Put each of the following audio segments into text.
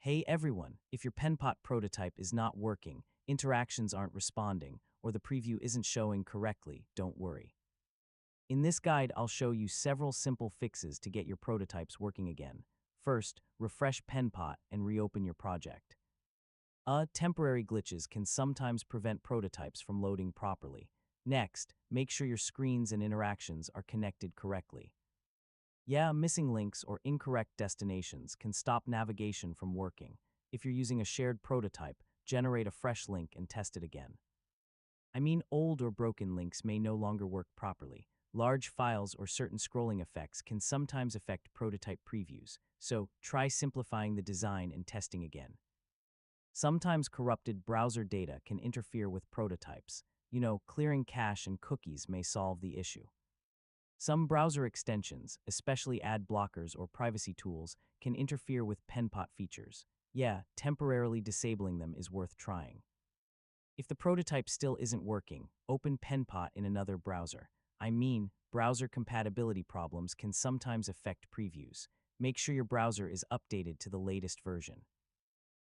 Hey everyone, if your Penpot prototype is not working, interactions aren't responding, or the preview isn't showing correctly, don't worry. In this guide, I'll show you several simple fixes to get your prototypes working again. First, refresh Penpot and reopen your project. Temporary glitches can sometimes prevent prototypes from loading properly. Next, make sure your screens and interactions are connected correctly. Missing links or incorrect destinations can stop navigation from working. If you're using a shared prototype, generate a fresh link and test it again. Old or broken links may no longer work properly. Large files or certain scrolling effects can sometimes affect prototype previews, so try simplifying the design and testing again. Sometimes corrupted browser data can interfere with prototypes. Clearing cache and cookies may solve the issue. Some browser extensions, especially ad blockers or privacy tools, can interfere with Penpot features. Temporarily disabling them is worth trying. If the prototype still isn't working, open Penpot in another browser. Browser compatibility problems can sometimes affect previews. Make sure your browser is updated to the latest version.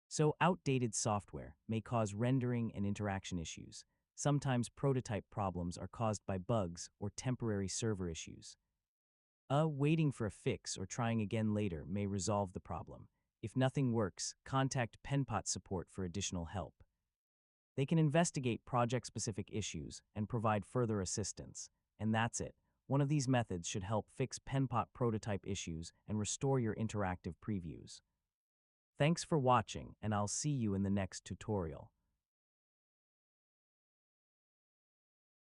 So, outdated software may cause rendering and interaction issues. Sometimes prototype problems are caused by bugs or temporary server issues. Waiting for a fix or trying again later may resolve the problem. If nothing works, contact Penpot support for additional help. They can investigate project-specific issues and provide further assistance. And that's it. One of these methods should help fix Penpot prototype issues and restore your interactive previews. Thanks for watching, and I'll see you in the next tutorial.